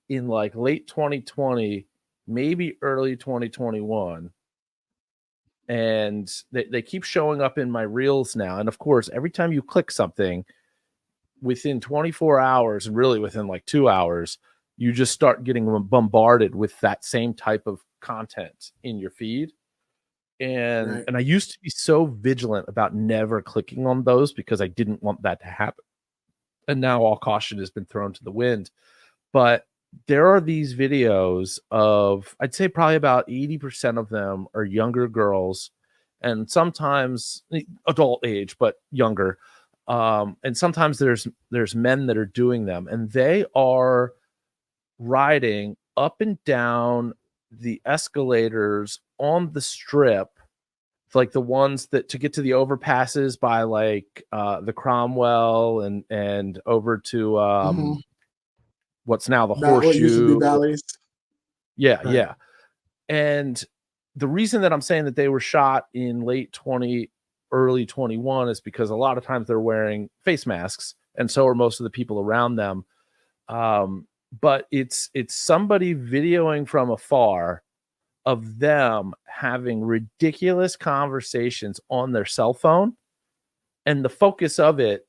in like late 2020, maybe early 2021. And they keep showing up in my reels now. And of course, every time you click something within 24 hours, and really within like 2 hours, you just start getting bombarded with that same type of content in your feed. And I used to be so vigilant about never clicking on those because I didn't want that to happen. And now all caution has been thrown to the wind. But there are these videos of, I'd say probably about 80% of them are younger girls, and sometimes adult age, but younger. And sometimes there's men that are doing them, and they are riding up and down the escalators on the strip, like the ones that to get to the overpasses by like the Cromwell and over to what's now the Horseshoe. What used to be Bally's. Yeah, right. Yeah. And the reason that I'm saying that they were shot in late 20, early 21 is because a lot of times they're wearing face masks, and so are most of the people around them. But it's somebody videoing from afar of them having ridiculous conversations on their cell phone. And the focus of it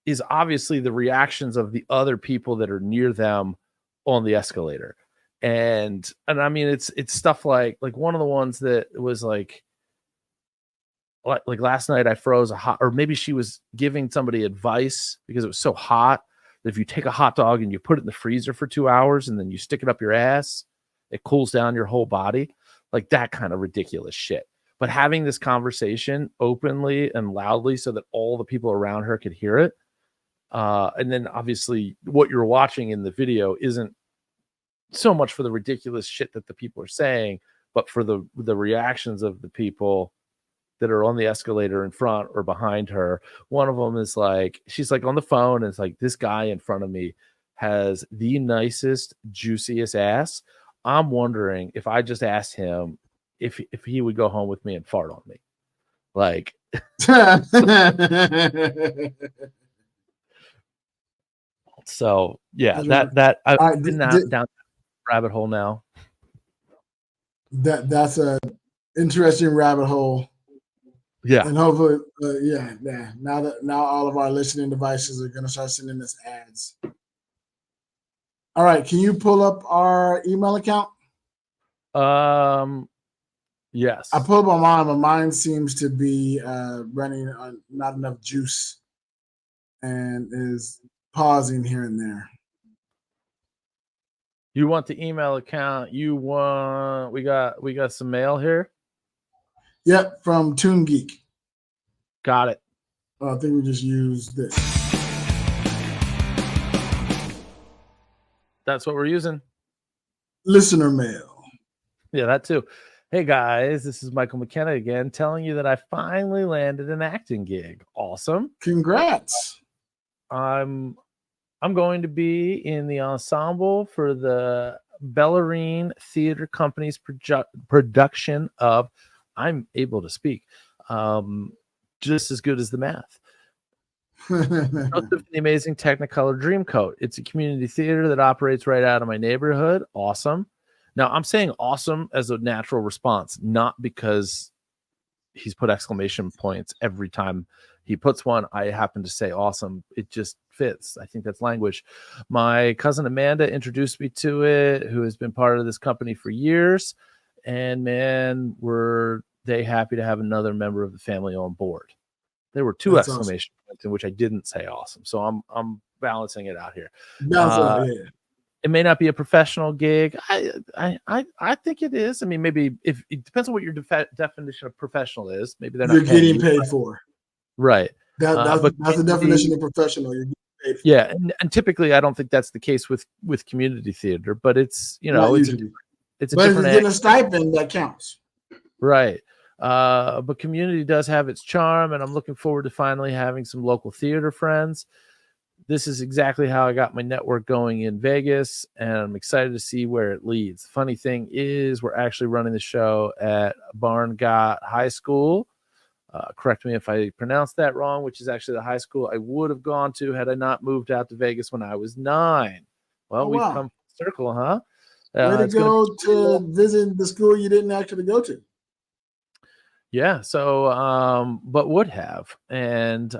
is obviously the reactions of the other people that are near them on the escalator. And I mean, it's stuff like one of the ones that was like last night I froze a hot, or maybe she was giving somebody advice because it was so hot that if you take a hot dog and you put it in the freezer for 2 hours and then you stick it up your ass, it cools down your whole body. Like that kind of ridiculous shit. But having this conversation openly and loudly so that all the people around her could hear it. And then obviously what you're watching in the video isn't so much for the ridiculous shit that the people are saying, but for the reactions of the people that are on the escalator in front or behind her. One of them is like, she's like on the phone, and it's like, this guy in front of me has the nicest, juiciest ass. I'm wondering if I just asked him if he would go home with me and fart on me. Like, so yeah, I've been down the rabbit hole now. That's a interesting rabbit hole. Yeah, and hopefully, yeah. Now all of our listening devices are going to start sending us ads. All right, can you pull up our email account? Yes. I pulled up on mine, but mine seems to be running on not enough juice and is pausing here and there. You want the email account? We got some mail here. Yep, from Toon Geek. Got it. I think we just used this. That's what we're using. Listener mail. Yeah, that too. Hey guys, this is Michael McKenna again, telling you that I finally landed an acting gig. Awesome. Congrats. I'm going to be in the ensemble for the Bellarine Theater Company's production of I'm Able to Speak. Just as good as the math. The amazing Technicolor Dreamcoat. It's a community theater that operates right out of my neighborhood. Awesome. Now, I'm saying awesome as a natural response, not because he's put exclamation points every time he puts one. I happen to say awesome. It just fits. I think that's language. My cousin Amanda introduced me to it, who has been part of this company for years. And man, were they happy to have another member of the family on board. There were two exclamation points in which I didn't say awesome. So I'm balancing it out here. Yeah. It may not be a professional gig. I think it is. I mean, maybe if it depends on what your definition of professional is. Maybe they're not. You're getting paid for. Right. That's the definition of professional. You're getting paid for. Yeah, and typically I don't think that's the case with community theater, but it's it's a different. If you're getting a stipend, that counts. Right. But community does have its charm, and I'm looking forward to finally having some local theater friends. This is exactly how I got my network going in Vegas, and I'm excited to see where it leads. Funny thing is, we're actually running the show at Barnegat High School. Correct me if I pronounced that wrong, which is actually the high school I would have gone to had I not moved out to Vegas when I was 9. Well, we've come full circle, huh? Way to go to visit the school you didn't actually go to. Yeah, so but would have. And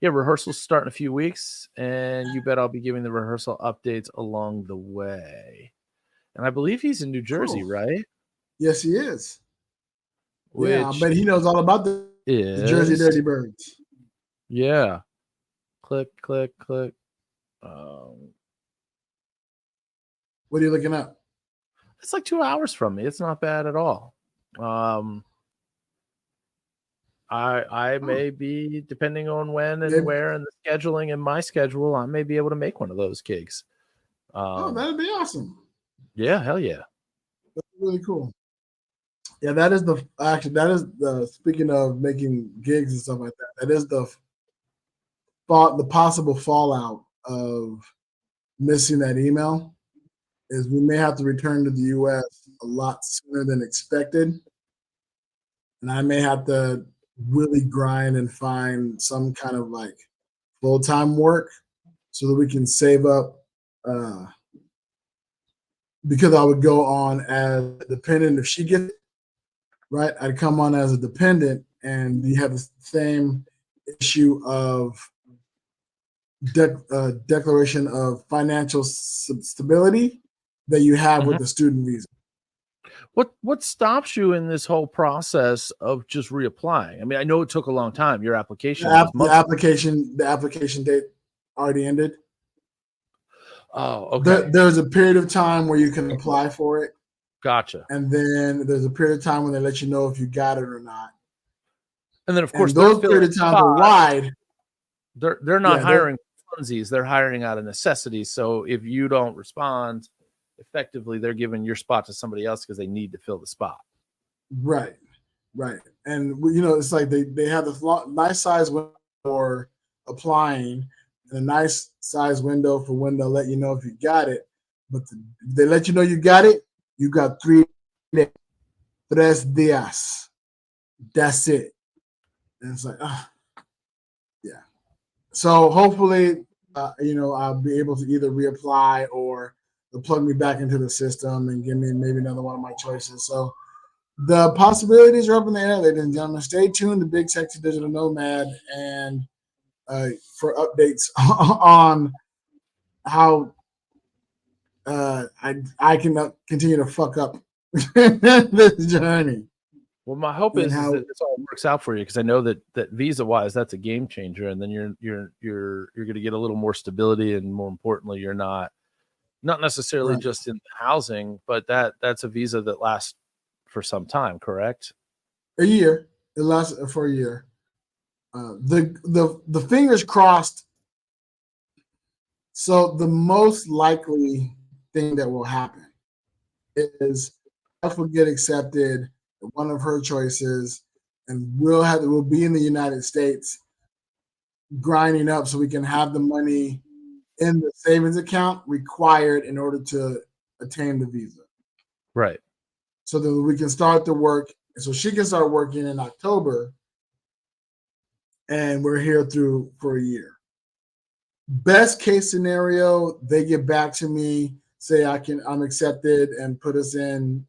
yeah, rehearsals start in a few weeks, and you bet I'll be giving the rehearsal updates along the way. And I believe he's in New Jersey, right? Yes, he is. Which yeah, I bet he knows all about the Jersey Dirty Birds. Yeah. Click. What are you looking up? It's like 2 hours from me. It's not bad at all. I may be, depending on when and where and the scheduling and my schedule, I may be able to make one of those gigs. That'd be awesome. Yeah, hell yeah. That's really cool. Yeah, that is the speaking of making gigs and stuff like that, that is the possible fallout of missing that email is we may have to return to the US a lot sooner than expected. And I may have to really grind and find some kind of like full-time work so that we can save up because I would go on as a dependent if she gets it, right? I'd come on as a dependent and you have the same issue of declaration of financial stability that you have with the student visa. What stops you in this whole process of just reapplying? I mean, I know it took a long time. Your application, the application date already ended. Oh, okay. There's a period of time where you can apply for it. Gotcha. And then there's a period of time when they let you know if you got it or not. And then, of course, those period of times are wide. They're not hiring funsies. They're hiring out of necessity. So if you don't respond, effectively, they're giving your spot to somebody else because they need to fill the spot. Right. And it's like they have this nice size window for applying and a nice size window for when they'll let you know if you got it. But they let you know you got it. You got 3 days. 3 días. That's it. And it's like, yeah. So hopefully, I'll be able to either reapply or they'll plug me back into the system and give me maybe another one of my choices. So the possibilities are up in the air, ladies and gentlemen. Stay tuned to Big Sexy Digital Nomad and for updates on how I can continue to fuck up this journey. Well, my hope is that this all works out for you because I know that visa-wise, that's a game changer, and then you're going to get a little more stability, and more importantly, you're not necessarily just in housing, but that's a visa that lasts for some time, correct? A year. It lasts for a year. The fingers crossed. So the most likely thing that will happen is F will get accepted, one of her choices, and we'll be in the United States grinding up so we can have the money in the savings account required in order to attain the visa. Right. So that we can start the work. And so she can start working in October and we're here for a year. Best case scenario, they get back to me, say I'm accepted and put us in,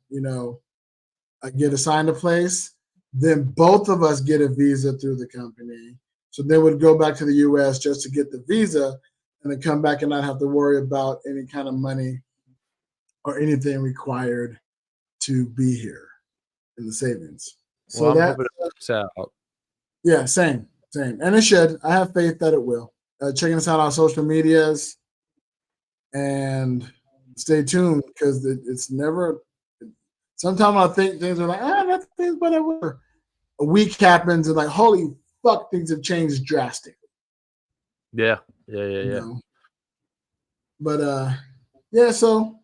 get assigned a place. Then both of us get a visa through the company. So then we'd go back to the US just to get the visa and then come back and not have to worry about any kind of money or anything required to be here in the savings. So I'm hoping it works out. Yeah, same. And it should. I have faith that it will. Checking us out on social medias and stay tuned because it's never. Sometimes I think things are like, that's things, whatever. A week happens and like, holy fuck, things have changed drastically. Yeah. But yeah, so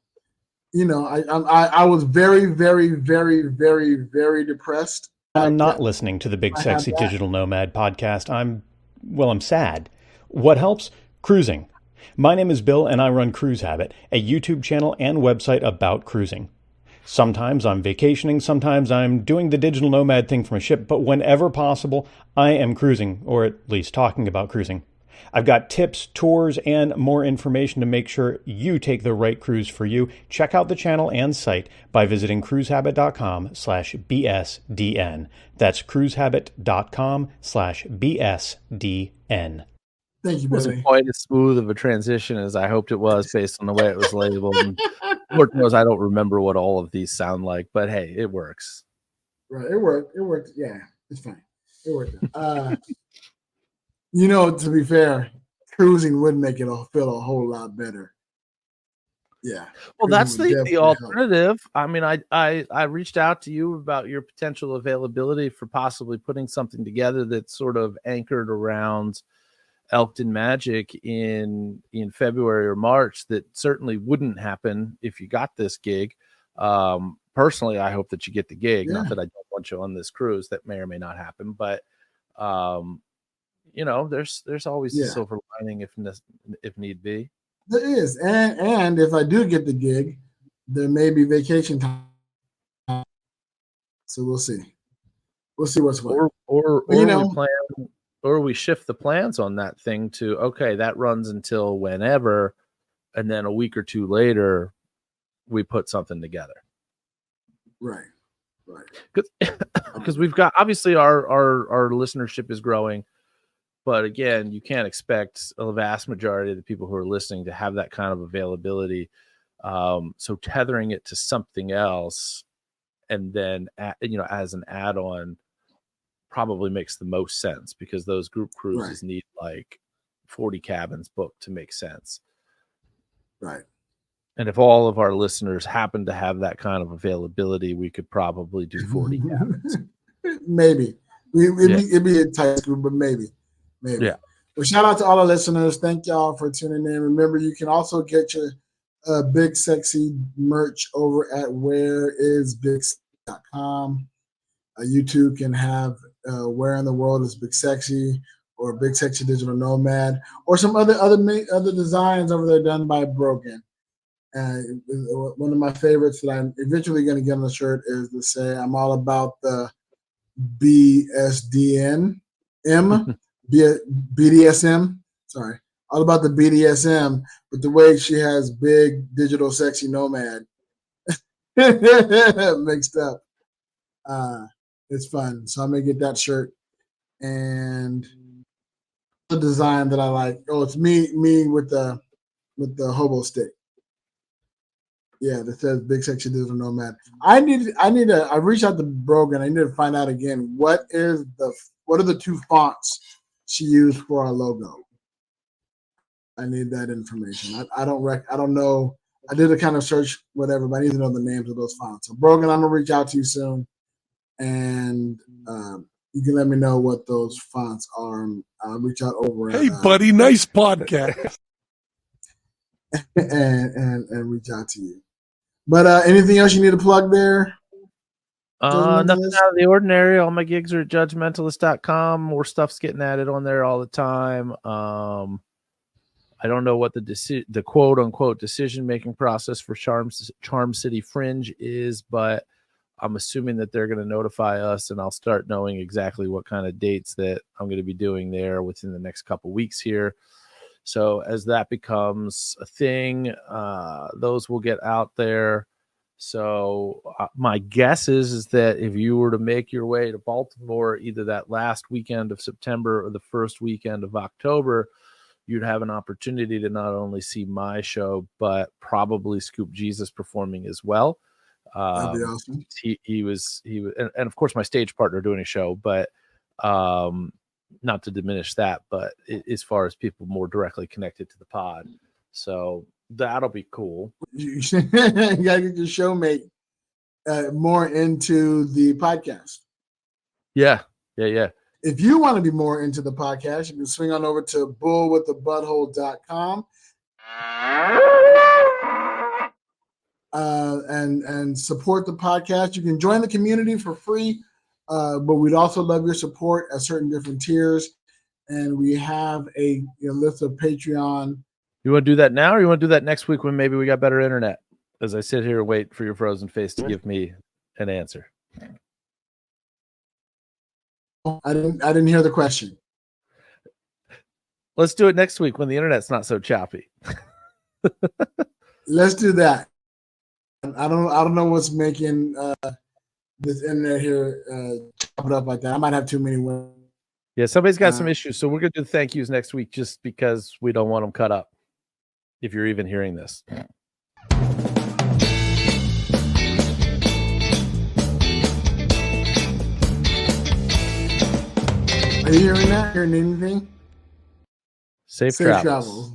I was very, very, very, very, very depressed. I'm not listening to the Big Sexy Digital Nomad podcast. I'm sad. What helps? Cruising. My name is Bill and I run Cruise Habit, a YouTube channel and website about cruising. Sometimes I'm vacationing, sometimes I'm doing the digital nomad thing from a ship, but whenever possible, I am cruising, or at least talking about cruising. I've got tips, tours, and more information to make sure you take the right cruise for you. Check out the channel and site by visiting cruisehabit.com/BSDN. That's cruisehabit.com/BSDN. Thank you, It wasn't Billy. quite as smooth of a transition as I hoped it was based on the way it was labeled. And Lord knows I don't remember what all of these sound like, but hey, it works. Right, it worked. It worked. Yeah, it's fine. It worked. You know, to be fair, cruising would make it feel a whole lot better. Yeah. Well, that's the definitely help. alternative. I mean, I reached out to you about your potential availability for possibly putting something together that's sort of anchored around Elkton Magic in February or March. That certainly wouldn't happen if you got this gig. Personally, I hope that you get the gig. Yeah. Not that I don't want you on this cruise. That may or may not happen, but you know, there's always a silver lining if need be. There is, and if I do get the gig, there may be vacation time. So we'll see. We'll see what's what. Or you know, we plan, or we shift the plans on that thing to, okay, that runs until whenever, and then a week or two later, we put something together. Right. Because we've got, obviously our listenership is growing, but again, you can't expect a vast majority of the people who are listening to have that kind of availability. So tethering it to something else, and then as an add-on, probably makes the most sense, because those group cruises need like 40 cabins booked to make sense. Right. And if all of our listeners happen to have that kind of availability, we could probably do 40 cabins. Maybe. It'd be a tight group, but maybe. Yeah. Well, shout out to all our listeners. Thank y'all for tuning in. Remember, you can also get your Big Sexy merch over at whereisbigsexy.com. You too can have Where in the World is Big Sexy, or Big Sexy Digital Nomad, or some other designs over there done by Brogan. One of my favorites that I'm eventually going to get on the shirt is to say I'm all about the BSDN, BDSM. Sorry, all about the BDSM, but the way she has big digital sexy nomad mixed up. It's fun, so I'm gonna get that shirt. And the design that I like. Oh, it's me with the hobo stick. Yeah, that says Big Sexy Digital Nomad. I reached out to Brogan. I need to find out again what are the two fonts she used for our logo. I need that information. I don't know. I did a kind of search, whatever, but I need to know the names of those fonts. So Brogan, I'm gonna reach out to you soon, and you can let me know what those fonts are. I'll reach out over. Hey, buddy, nice podcast. and reach out to you. But anything else you need to plug there? Nothing out of the ordinary. All my gigs are at judgmentalist.com. More stuff's getting added on there all the time. I don't know what the quote unquote decision making process for Charm City Fringe is, but I'm assuming that they're going to notify us, and I'll start knowing exactly what kind of dates that I'm going to be doing there within the next couple weeks here. So as that becomes a thing, those will get out there. So my guess is that if you were to make your way to Baltimore, either that last weekend of September or the first weekend of October, you'd have an opportunity to not only see my show, but probably Scoop Jesus performing as well. That'd be awesome. He was, and of course my stage partner doing a show, but not to diminish that, but as far as people more directly connected to the pod. So that'll be cool. You gotta get your showmate more into the podcast. Yeah. If you want to be more into the podcast, you can swing on over to bullwiththebutthole.com and support the podcast. You can join the community for free, but we'd also love your support at certain different tiers. and we have a list of Patreon. You want to do that now, or you want to do that next week when maybe we got better internet? As I sit here and wait for your frozen face to give me an answer. I didn't hear the question. Let's do it next week when the internet's not so choppy. Let's do that. I don't know what's making this internet here chop it up like that. I might have too many words. Yeah, somebody's got some issues, so we're gonna do the thank yous next week just because we don't want them cut up. If you're even hearing this. Are you hearing that? Hearing anything? Safe travels.